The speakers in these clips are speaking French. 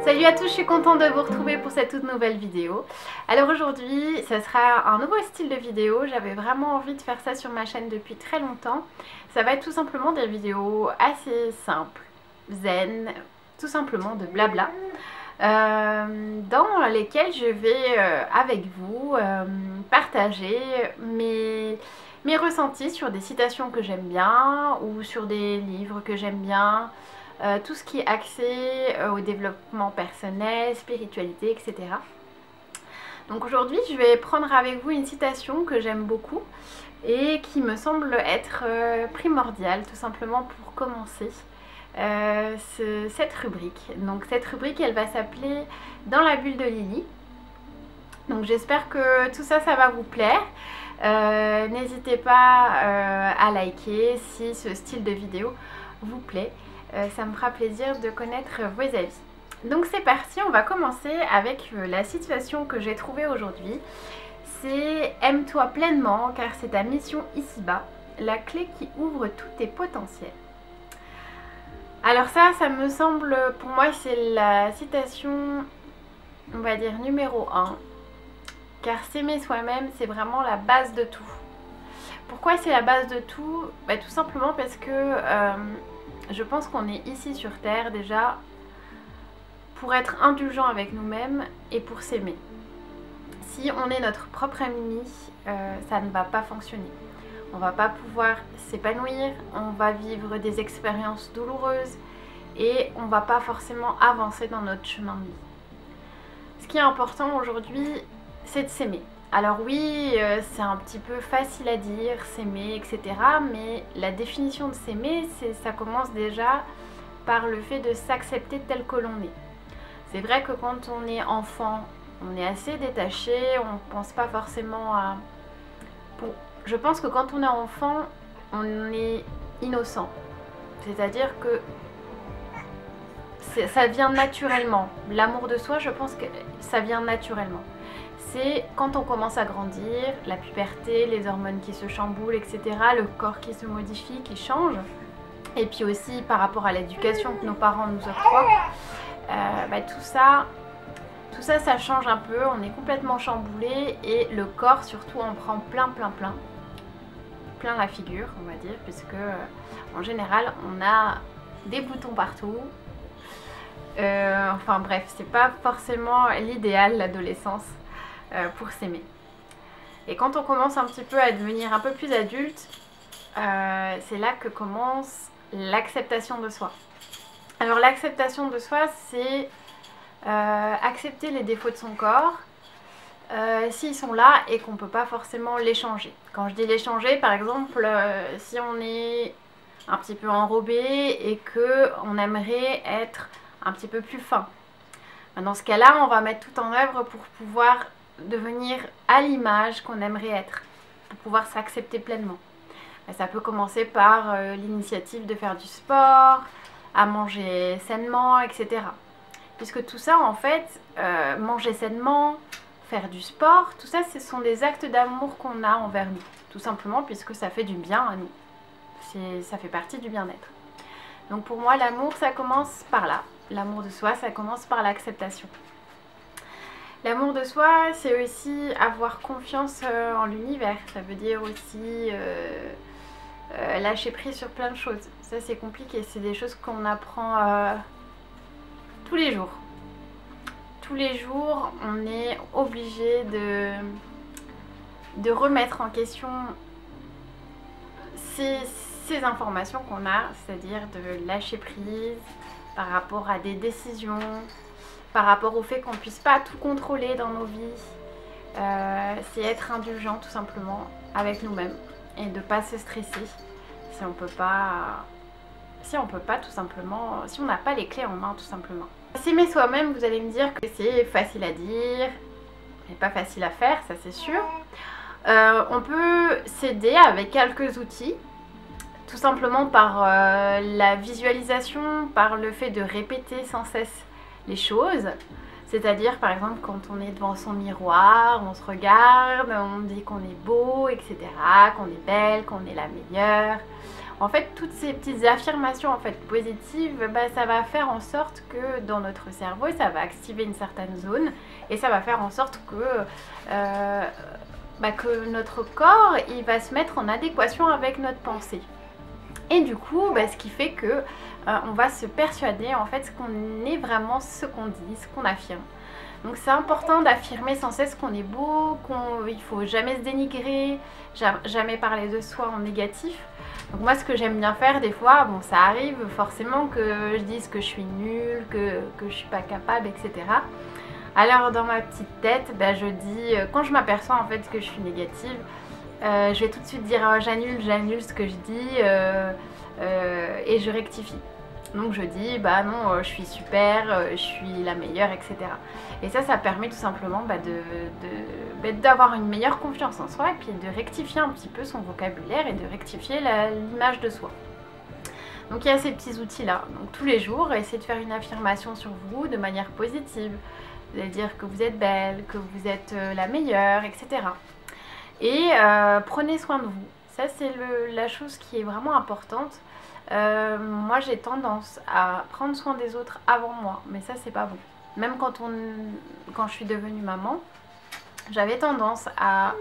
Salut à tous, je suis contente de vous retrouver pour cette toute nouvelle vidéo. Alors aujourd'hui, ça sera un nouveau style de vidéo. J'avais vraiment envie de faire ça sur ma chaîne depuis très longtemps. Ça va être tout simplement des vidéos assez simples, zen, tout simplement de blabla. Dans lesquelles je vais avec vous partager mes ressentis sur des citations que j'aime bien ou sur des livres que j'aime bien. Tout ce qui est axé au développement personnel, spiritualité, etc. Donc aujourd'hui, je vais prendre avec vous une citation que j'aime beaucoup et qui me semble être primordiale, tout simplement pour commencer cette rubrique. Donc cette rubrique, elle va s'appeler « Dans la bulle de Lily ». Donc j'espère que tout ça, ça va vous plaire. N'hésitez pas à liker si ce style de vidéo vous plaît. Ça me fera plaisir de connaître vos avis. Donc c'est parti, on va commencer avec la citation que j'ai trouvée aujourd'hui. C'est « Aime-toi pleinement car c'est ta mission ici-bas, la clé qui ouvre tous tes potentiels ». Alors ça me semble, pour moi c'est la citation, on va dire numéro 1. Car s'aimer soi-même, c'est vraiment la base de tout. Pourquoi c'est la base de tout? Tout simplement parce que je pense qu'on est ici sur Terre déjà pour être indulgent avec nous-mêmes et pour s'aimer. Si on est notre propre ennemi, ça ne va pas fonctionner. On ne va pas pouvoir s'épanouir, on va vivre des expériences douloureuses et on ne va pas forcément avancer dans notre chemin de vie. Ce qui est important aujourd'hui, c'est de s'aimer. Alors oui, c'est un petit peu facile à dire, s'aimer, etc. Mais la définition de s'aimer, ça commence déjà par le fait de s'accepter tel que l'on est. C'est vrai que quand on est enfant, on est assez détaché, on ne pense pas forcément à... Je pense que quand on est enfant, on est innocent. C'est-à-dire que ça vient naturellement. L'amour de soi, je pense que ça vient naturellement. C'est quand on commence à grandir, la puberté, les hormones qui se chamboulent, etc., le corps qui se modifie, qui change, et puis aussi par rapport à l'éducation que nos parents nous octroient, tout ça, ça change un peu, on est complètement chamboulé, et le corps surtout en prend plein la figure, on va dire, puisque en général on a des boutons partout. Enfin bref, c'est pas forcément l'idéal, l'adolescence, pour s'aimer. Et quand on commence un petit peu à devenir un peu plus adulte, c'est là que commence l'acceptation de soi. Alors l'acceptation de soi, c'est accepter les défauts de son corps s'ils sont là et qu'on ne peut pas forcément les changer. Quand je dis les changer, par exemple, si on est un petit peu enrobé et qu'on aimerait être un petit peu plus fin. Dans ce cas-là, on va mettre tout en œuvre pour pouvoir devenir à l'image qu'on aimerait être, pour pouvoir s'accepter pleinement. Ça peut commencer par l'initiative de faire du sport, à manger sainement, etc. Puisque tout ça, en fait, manger sainement, faire du sport, tout ça, ce sont des actes d'amour qu'on a envers nous. Tout simplement puisque ça fait du bien à nous. Ça fait partie du bien-être. Donc pour moi, l'amour, ça commence par là. L'amour de soi, ça commence par l'acceptation. L'amour de soi, c'est aussi avoir confiance en l'univers. Ça veut dire aussi lâcher prise sur plein de choses. Ça, c'est compliqué. C'est des choses qu'on apprend tous les jours. Tous les jours, on est obligé de remettre en question ces informations qu'on a, c'est-à-dire de lâcher prise par rapport à des décisions, par rapport au fait qu'on ne puisse pas tout contrôler dans nos vies. C'est être indulgent tout simplement avec nous-mêmes et de ne pas se stresser si on peut pas tout simplement, si on n'a pas les clés en main tout simplement. S'aimer soi-même, vous allez me dire que c'est facile à dire mais pas facile à faire, ça c'est sûr. On peut s'aider avec quelques outils, tout simplement par la visualisation, par le fait de répéter sans cesse les choses. C'est-à-dire par exemple quand on est devant son miroir, on se regarde, on dit qu'on est beau, etc., qu'on est belle, qu'on est la meilleure. En fait, toutes ces petites affirmations en fait positives, bah, ça va faire en sorte que dans notre cerveau, ça va activer une certaine zone et ça va faire en sorte que notre corps il va se mettre en adéquation avec notre pensée. Et du coup, ce qui fait que on va se persuader en fait qu'on est vraiment ce qu'on dit, ce qu'on affirme. Donc c'est important d'affirmer sans cesse qu'on est beau, qu'il ne faut jamais se dénigrer, jamais parler de soi en négatif. Donc moi ce que j'aime bien faire des fois, bon ça arrive forcément que je dise que je suis nulle, que je suis pas capable, etc. Alors dans ma petite tête, je dis, quand je m'aperçois en fait que je suis négative, je vais tout de suite dire j'annule ce que je dis et je rectifie. Donc je dis non, je suis super, je suis la meilleure, etc. Et ça permet tout simplement d'avoir une meilleure confiance en soi et puis de rectifier un petit peu son vocabulaire et de rectifier l'image de soi. Donc il y a ces petits outils là. Donc tous les jours, essayez de faire une affirmation sur vous de manière positive. Vous allez dire que vous êtes belle, que vous êtes la meilleure, etc. Et prenez soin de vous. Ça c'est la chose qui est vraiment importante. Moi j'ai tendance à prendre soin des autres avant moi, mais ça c'est pas bon. Même quand je suis devenue maman, j'avais tendance à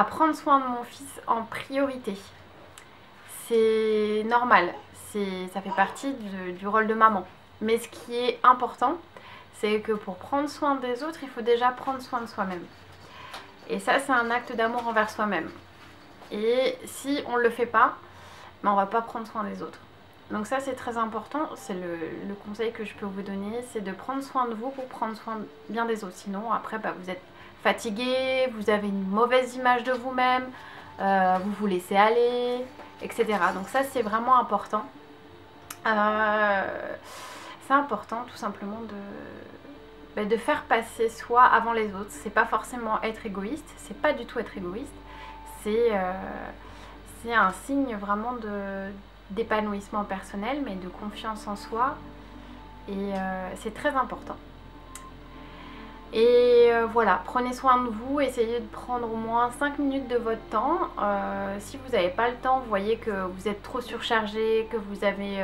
prendre soin de mon fils en priorité. C'est normal, ça fait partie du rôle de maman. Mais ce qui est important, c'est que pour prendre soin des autres, il faut déjà prendre soin de soi-même. Et ça c'est un acte d'amour envers soi-même. Et si on ne le fait pas, on ne va pas prendre soin des autres. Donc ça c'est très important, c'est le conseil que je peux vous donner, c'est de prendre soin de vous pour prendre soin bien des autres. Sinon après vous êtes fatigué, vous avez une mauvaise image de vous-même, vous vous laissez aller, etc. Donc ça c'est vraiment important. C'est important tout simplement de faire passer soi avant les autres. C'est pas forcément être égoïste, c'est pas du tout être égoïste. C'est un signe vraiment d'épanouissement personnel, mais de confiance en soi. Et c'est très important. Et voilà, prenez soin de vous, essayez de prendre au moins 5 minutes de votre temps. Si vous n'avez pas le temps, vous voyez que vous êtes trop surchargé, que vous n'avez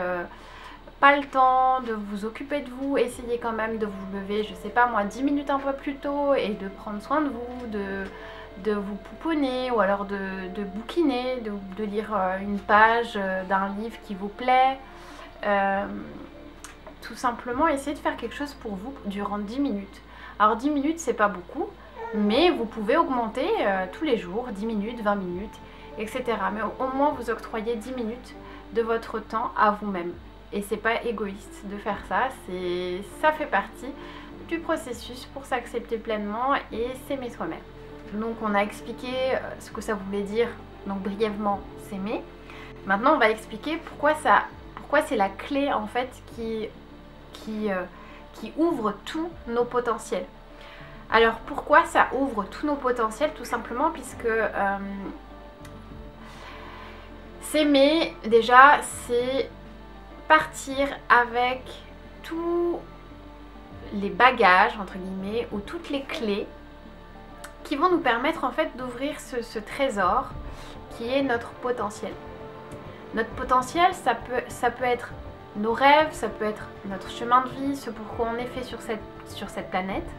pas le temps de vous occuper de vous, essayez quand même de vous lever, je sais pas moi, 10 minutes un peu plus tôt et de prendre soin de vous, de vous pouponner ou alors de bouquiner, de lire une page d'un livre qui vous plaît. Tout simplement essayez de faire quelque chose pour vous durant 10 minutes. Alors 10 minutes c'est pas beaucoup, mais vous pouvez augmenter tous les jours, 10 minutes, 20 minutes, etc. Mais au moins vous octroyez 10 minutes de votre temps à vous-même. Et c'est pas égoïste de faire ça, ça fait partie du processus pour s'accepter pleinement et s'aimer soi-même. Donc on a expliqué ce que ça voulait dire, donc brièvement s'aimer. Maintenant on va expliquer pourquoi c'est la clé en fait qui ouvre tous nos potentiels. Alors pourquoi ça ouvre tous nos potentiels? Tout simplement puisque s'aimer déjà c'est partir avec tous les bagages entre guillemets ou toutes les clés qui vont nous permettre en fait d'ouvrir ce trésor qui est notre potentiel. Notre potentiel, ça peut être nos rêves, ça peut être notre chemin de vie, ce pourquoi on est fait sur cette planète.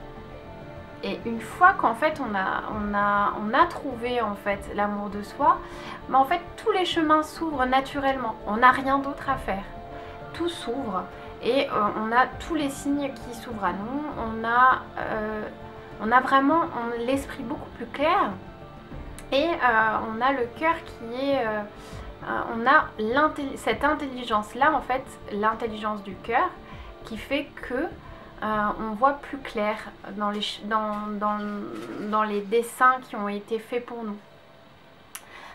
Et une fois qu'en fait on a trouvé en fait l'amour de soi, en fait tous les chemins s'ouvrent naturellement. On n'a rien d'autre à faire. Tout s'ouvre et on a tous les signes qui s'ouvrent à nous. On a vraiment l'esprit beaucoup plus clair et on a le cœur qui est... on a cette intelligence-là, en fait, l'intelligence du cœur, qui fait que on voit plus clair dans les dessins qui ont été faits pour nous.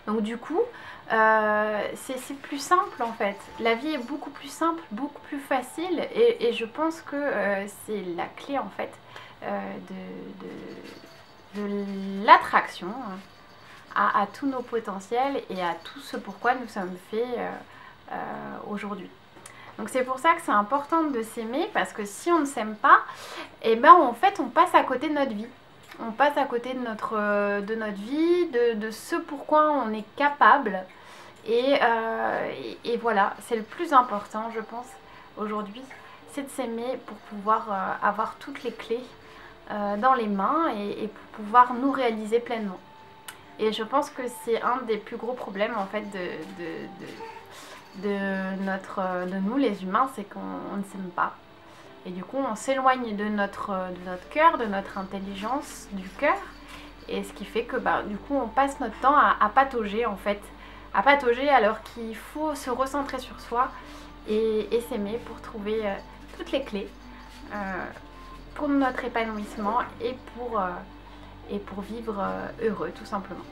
Donc du coup, c'est plus simple en fait. La vie est beaucoup plus simple, beaucoup plus facile et je pense que c'est la clé en fait de l'attraction à tous nos potentiels et à tout ce pourquoi nous sommes faits aujourd'hui. Donc c'est pour ça que c'est important de s'aimer parce que si on ne s'aime pas, et ben en fait on passe à côté de notre vie. on passe à côté de notre vie, de ce pourquoi on est capable. Et voilà, c'est le plus important, je pense, aujourd'hui, c'est de s'aimer pour pouvoir avoir toutes les clés dans les mains et pour pouvoir nous réaliser pleinement. Et je pense que c'est un des plus gros problèmes en fait de nous les humains, c'est qu'on ne s'aime pas. Et du coup on s'éloigne de notre cœur, de notre intelligence du cœur. Et ce qui fait que du coup on passe notre temps à patauger en fait. À patauger alors qu'il faut se recentrer sur soi et s'aimer pour trouver toutes les clés pour notre épanouissement et pour vivre heureux tout simplement.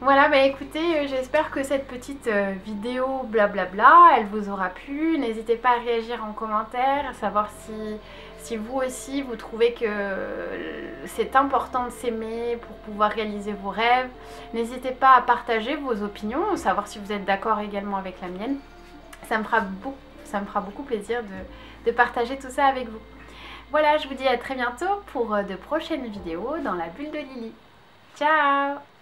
Voilà, écoutez, j'espère que cette petite vidéo blablabla, elle vous aura plu. N'hésitez pas à réagir en commentaire, à savoir si vous aussi vous trouvez que c'est important de s'aimer pour pouvoir réaliser vos rêves. N'hésitez pas à partager vos opinions, savoir si vous êtes d'accord également avec la mienne. Ça me fera beaucoup plaisir de partager tout ça avec vous. Voilà, je vous dis à très bientôt pour de prochaines vidéos dans la bulle de Lily. Ciao!